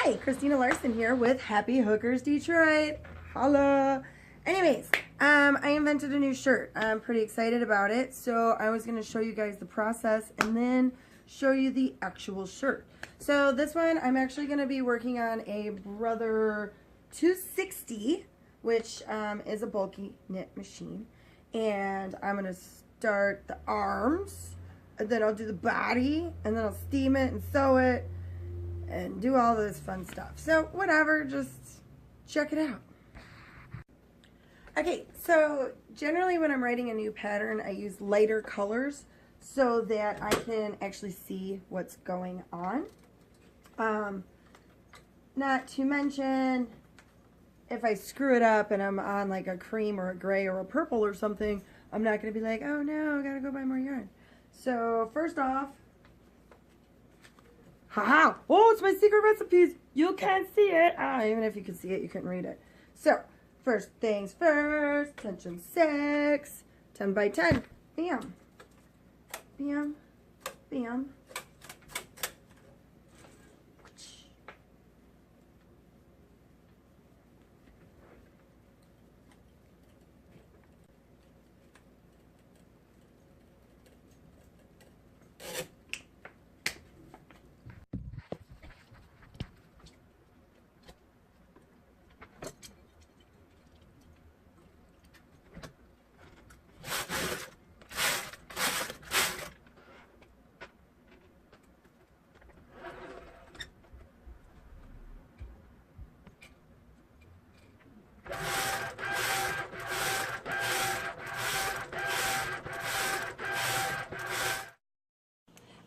Hi, Christina Larson here with Happy Hookers Detroit. Holla! Anyways, I invented a new shirt. I'm pretty excited about it. So I was going to show you guys the process and then show you the actual shirt. So this one, I'm actually going to be working on a Brother 260, which is a bulky knit machine. And I'm going to start the arms, and then I'll do the body, and then I'll steam it and sew it and do all this fun stuff. So whatever, just check it out. Okay, so generally when I'm writing a new pattern, I use lighter colors so that I can actually see what's going on. Not to mention, if I screw it up and I'm on like a cream or a gray or a purple or something, I'm not going to be like, oh no, I gotta go buy more yarn. So first off, haha! Oh, it's my secret recipes. You can't see it. Even if you could see it, you couldn't read it. So, first things first. Tension 6. 10 by 10. Bam. Bam. Bam.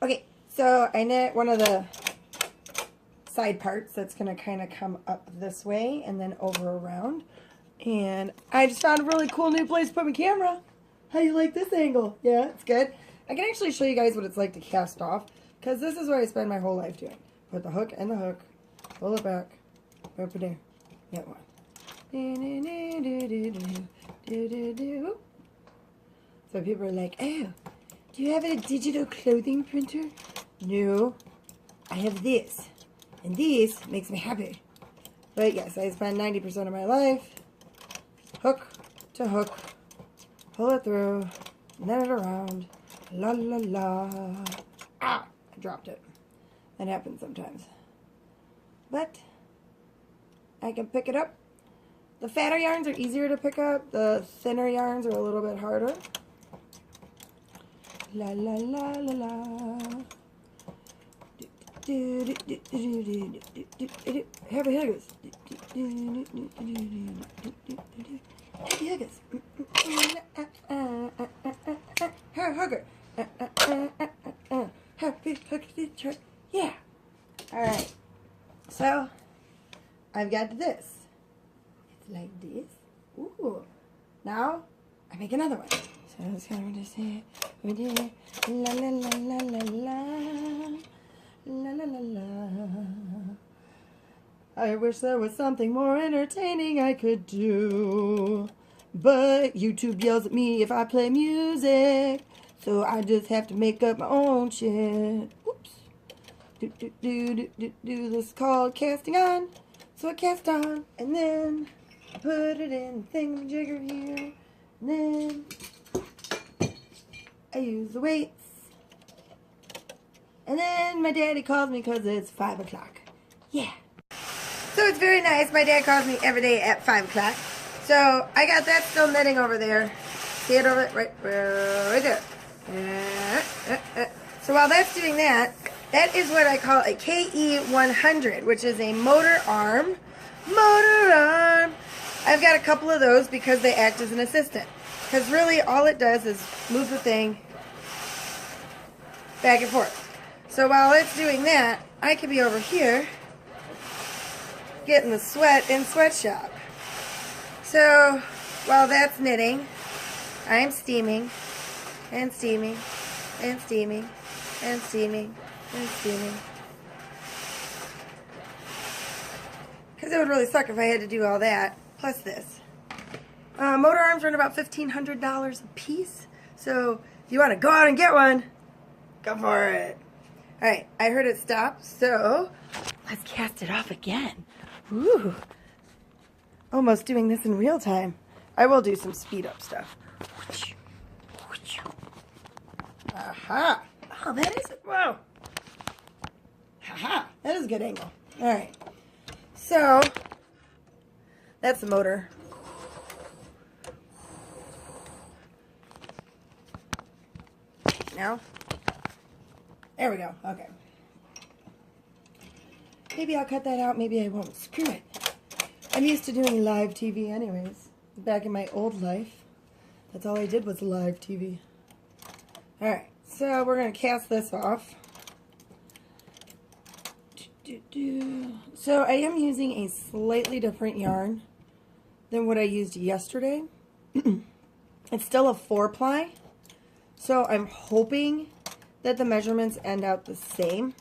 Okay, so I knit one of the side parts that's going to kind of come up this way and then over around. And I just found a really cool new place to put my camera. How do you like this angle? Yeah, it's good. I can actually show you guys what it's like to cast off, because this is what I spend my whole life doing. Put the hook in the hook, pull it back, open there, get one. So people are like, oh, do you have a digital clothing printer? No, I have this. And this makes me happy. But yes, I spend 90% of my life hook to hook, pull it through, knit it around, la la la. Ah, I dropped it. That happens sometimes. But I can pick it up. The fatter yarns are easier to pick up. The thinner yarns are a little bit harder. La la la la la. Happy Huggers. Happy Huggers. Happy Hugger. Happy Hugger. Yeah. Alright. So, I've got this. It's like this. Ooh. Now, I make another one. So, it's going to say, la la la la la la. La la la la. I wish there was something more entertaining I could do, but YouTube yells at me if I play music, so I just have to make up my own shit. Oops. This is called casting on. So I cast on, and then I put it in the thingamajigger here, and then I use the weights. And then my daddy calls me because it's 5 o'clock. Yeah. So it's very nice. My dad calls me every day at 5 o'clock. So I got that still knitting over there. See it over right there. So while that's doing that, that is what I call a KE100, which is a motor arm. Motor arm. I've got a couple of those because they act as an assistant. Because really all it does is move the thing back and forth. So while it's doing that, I could be over here getting the sweat in sweatshop. So while that's knitting, I'm steaming and steaming and steaming and steaming and steaming. Because it would really suck if I had to do all that, plus this. Motor arms run about $1,500 a piece. So if you want to go out and get one, go for it. Alright, I heard it stop, so let's cast it off again. Ooh. Almost doing this in real time. I will do some speed up stuff. Aha. Oh, that is, whoa. Haha, that is a good angle. All right. So, that's the motor. Now, there we go. Okay. Maybe I'll cut that out. Maybe I won't. Screw it. I'm used to doing live TV anyways. Back in my old life, that's all I did was live TV. Alright, so we're going to cast this off. So I am using a slightly different yarn than what I used yesterday. It's still a 4-ply. So I'm hoping that the measurements end out the same.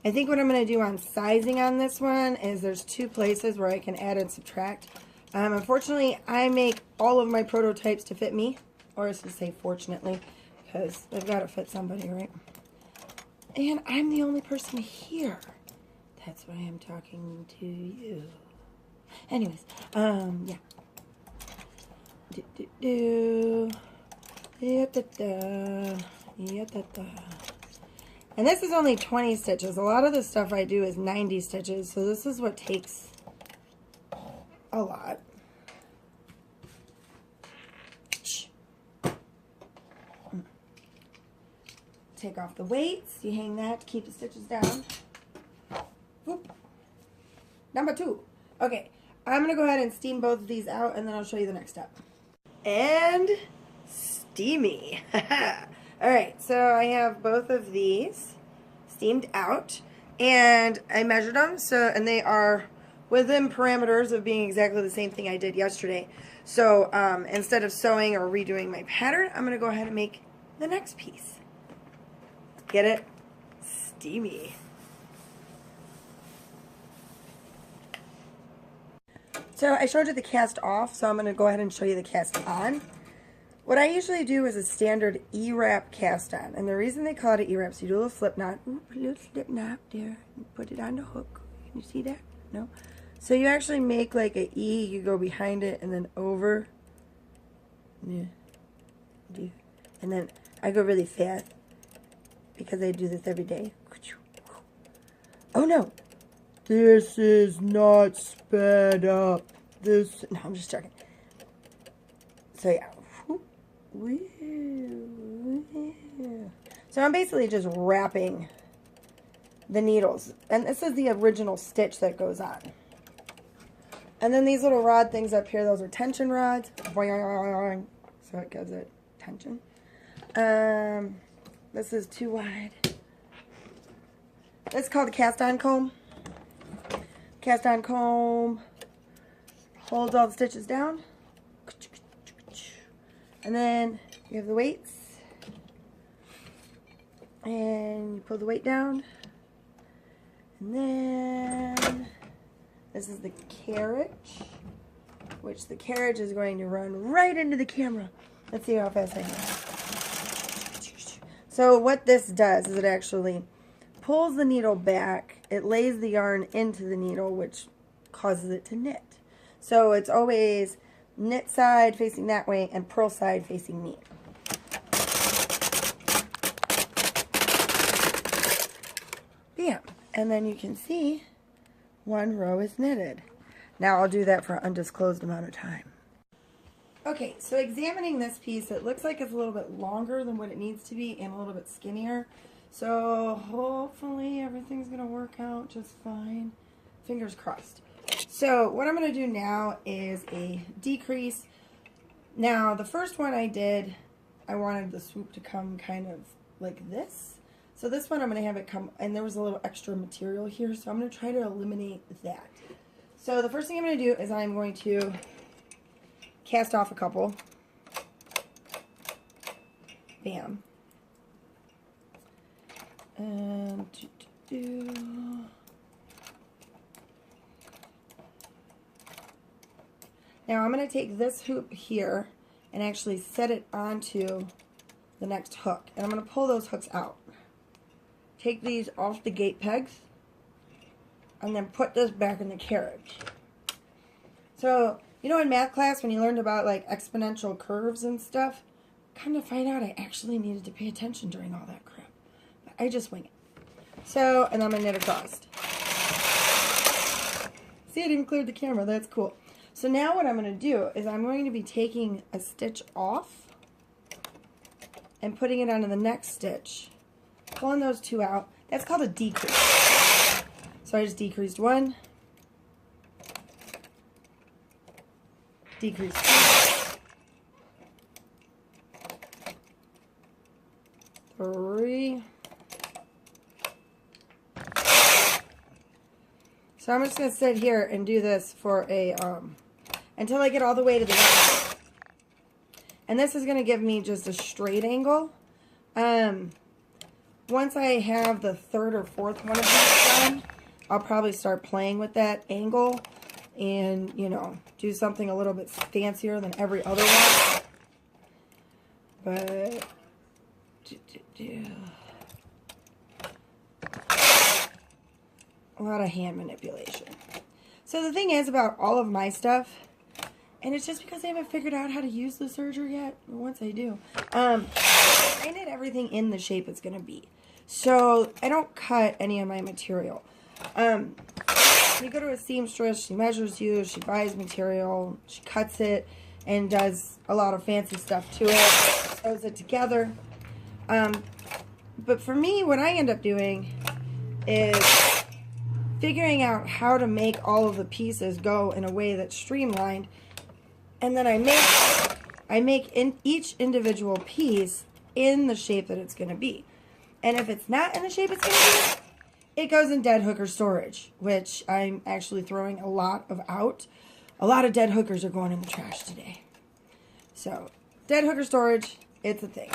I think what I'm going to do on sizing on this one is there's 2 places where I can add and subtract. Unfortunately, I make all of my prototypes to fit me. Or I should say fortunately, because they've got to fit somebody, right? And I'm the only person here. That's why I'm talking to you. Anyways, yeah. And this is only 20 stitches. A lot of the stuff I do is 90 stitches, so this is what takes a lot. Take off the weights. You hang that to keep the stitches down. Whoop. Number 2. Okay, I'm going to go ahead and steam both of these out, and then I'll show you the next step. And steamy. Alright, so I have both of these steamed out, and I measured them, and they are within parameters of being exactly the same thing I did yesterday. So instead of sewing or redoing my pattern, I'm going to go ahead and make the next piece. Get it? Steamy. So I showed you the cast off, so I'm going to go ahead and show you the cast on. What I usually do is a standard E-wrap cast on. And the reason they call it an E-wrap, so you do a little slip knot. Ooh, put a little slip knot there. And put it on the hook. Can you see that? No? So you actually make like an E. You go behind it and then over. Yeah. And then I go really fast because I do this every day. Oh no! This is not sped up. This, no, I'm just joking. So yeah. So I'm basically just wrapping the needles. And this is the original stitch that goes on. And then these little rod things up here, those are tension rods. So it gives it tension. This is too wide. It's called the cast-on comb. Cast-on comb holds all the stitches down. And then you have the weights. And you pull the weight down. And then this is the carriage, which the carriage is going to run right into the camera. Let's see how fast I can. So what this does is it actually pulls the needle back. It lays the yarn into the needle, which causes it to knit. So it's always knit side facing that way and purl side facing me. Bam. And then you can see one row is knitted. Now I'll do that for an undisclosed amount of time. Okay, so examining this piece, it looks like it's a little bit longer than what it needs to be and a little bit skinnier. So hopefully everything's going to work out just fine. Fingers crossed. So what I'm going to do now is a decrease. Now the first one I did, I wanted the swoop to come kind of like this. So this one I'm going to have it come, and there was a little extra material here, so I'm going to try to eliminate that. So the first thing I'm going to do is I'm going to cast off a couple. Bam. And now I'm going to take this hoop here and actually set it onto the next hook. And I'm going to pull those hooks out. Take these off the gate pegs and then put this back in the carriage. So, you know, in math class when you learned about like exponential curves and stuff, come to find out I actually needed to pay attention during all that crap. But I just wing it. So, and I'm going to knit across. See, I didn't clear the camera. That's cool. So now what I'm going to do is I'm going to be taking a stitch off and putting it onto the next stitch. Pulling those two out. That's called a decrease. So I just decreased one. Decreased two. 3. So I'm just going to sit here and do this for a, until I get all the way to the end. And this is going to give me just a straight angle. Once I have the third or fourth one of these done, I'll probably start playing with that angle and, you know, do something a little bit fancier than every other one. But, a lot of hand manipulation. So the thing is about all of my stuff, and it's just because I haven't figured out how to use the serger yet. Once I do, I knit everything in the shape it's going to be. So I don't cut any of my material. You go to a seamstress, she measures you, she buys material, she cuts it, and does a lot of fancy stuff to it, sews it together. But for me, what I end up doing is figuring out how to make all of the pieces go in a way that's streamlined, and then I make in each individual piece in the shape that it's going to be. And if it's not in the shape it's going to be, it goes in dead hooker storage, which I'm actually throwing a lot of out. A lot of dead hookers are going in the trash today. So, dead hooker storage, it's a thing.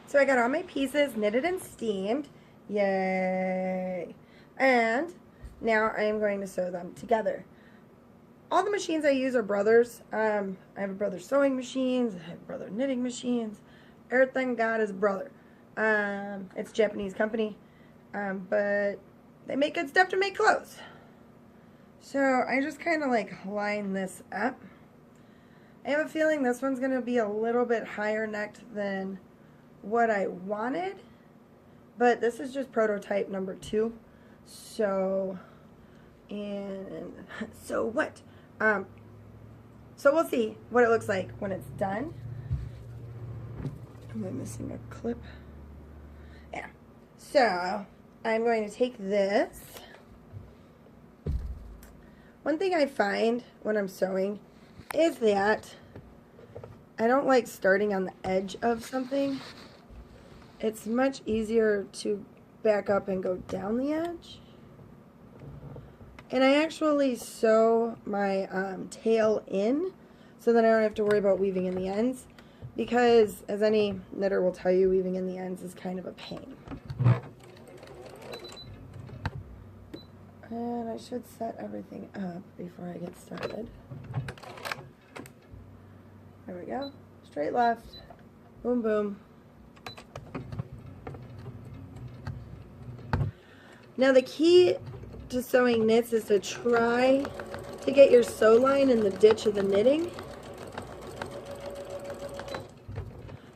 So I got all my pieces knitted and steamed. Yay! And now I am going to sew them together. All the machines I use are Brothers. I have a Brothers sewing machines. I have Brothers knitting machines. Everything got is Brother. It's a Japanese company, but they make good stuff to make clothes. So I just kind of like line this up. I have a feeling this one's going to be a little bit higher necked than what I wanted, but this is just prototype number 2. So, and so what? So we'll see what it looks like when it's done. Am I missing a clip? Yeah. So I'm going to take this. One thing I find when I'm sewing is that I don't like starting on the edge of something. It's much easier to back up and go down the edge. And I actually sew my tail in so that I don't have to worry about weaving in the ends, because as any knitter will tell you, weaving in the ends is kind of a pain. And I should set everything up before I get started. There we go. Straight left. Boom, boom. Now the key to sewing knits is to try to get your sew line in the ditch of the knitting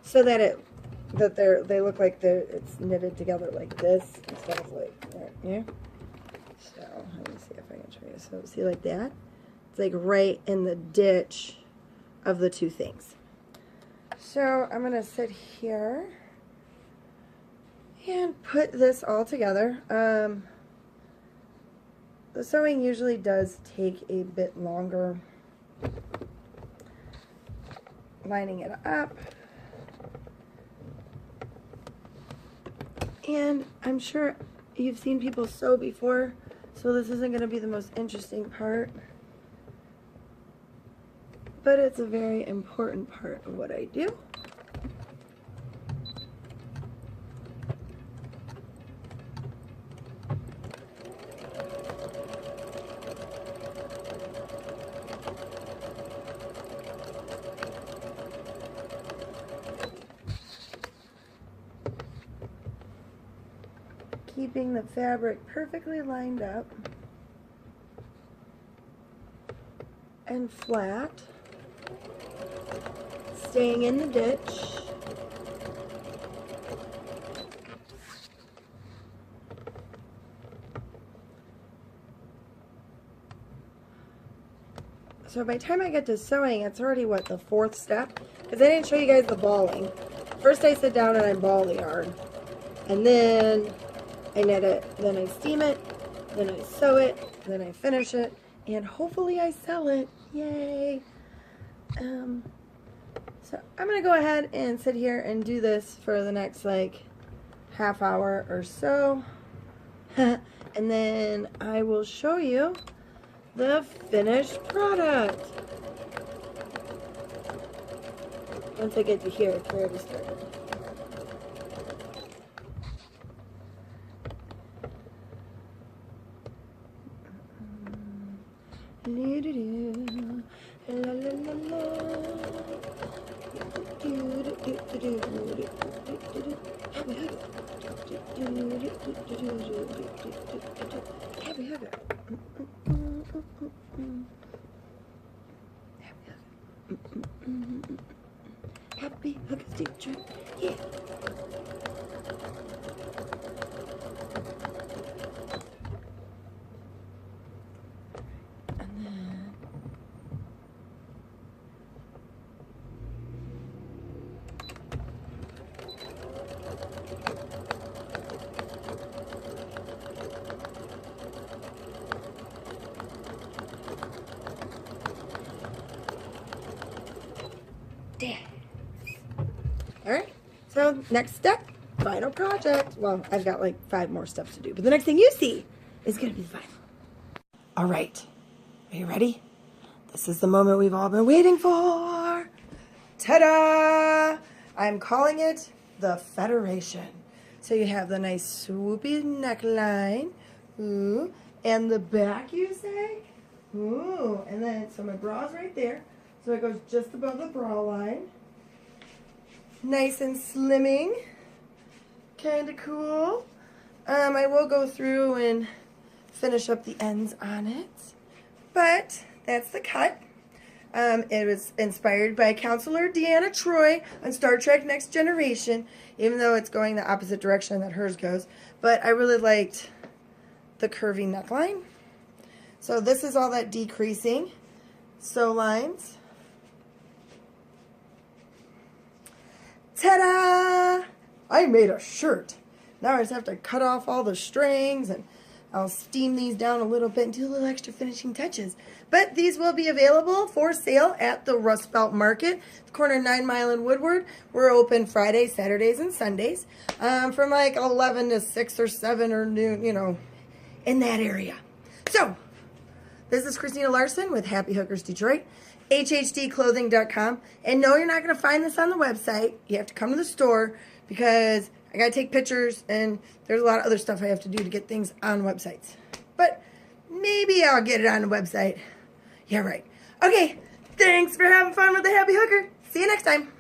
so that they look like it's knitted together like this instead of like that. Yeah. So let me see if I can show you. So see, like that. It's like right in the ditch of the two things. So I'm gonna sit here and put this all together. The sewing usually does take a bit longer lining it up. And I'm sure you've seen people sew before, so this isn't going to be the most interesting part. But it's a very important part of what I do. keeping the fabric perfectly lined up and flat, staying in the ditch. So by the time I get to sewing, it's already, what, the 4th step? Because I didn't show you guys the balling. First I sit down and I ball the yarn. And then I knit it. Then I steam it. Then I sew it. Then I finish it. And hopefully I sell it. Yay! So I'm going to go ahead and sit here and do this for the next, like, half hour or so. And then I will show you the finished product. Once I get to here, it's already started. Happy hugger. Happy Hugger's Detroit. Yeah. And then there. Alright, so next step, final project. Well, I've got like 5 more steps to do, but the next thing you see is going to be the final. Alright, are you ready? This is the moment we've all been waiting for. Ta-da! I'm calling it the Federation. So you have the nice swoopy neckline. Ooh, and the back, you say? Ooh, and then, so my bra's right there. So it goes just above the bra line. Nice and slimming. Kind of cool. I will go through and finish up the ends on it. But that's the cut. It was inspired by Counselor Deanna Troi on Star Trek Next Generation, even though it's going the opposite direction that hers goes. But I really liked the curvy neckline. So this is all that decreasing sew lines. Ta-da! I made a shirt. Now I just have to cut off all the strings, and I'll steam these down a little bit and do a little extra finishing touches. But these will be available for sale at the Rust Belt Market, corner 9 Mile in Woodward. We're open Fridays, Saturdays, and Sundays from like 11 to 6 or 7 or noon, you know, in that area. So, this is Christina Larson with Happy Hookers Detroit. HHDclothing.com. And no, you're not going to find this on the website. You have to come to the store because I got to take pictures and there's a lot of other stuff I have to do to get things on websites. But maybe I'll get it on the website. Yeah, right. Okay, thanks for having fun with the Happy Hooker. See you next time.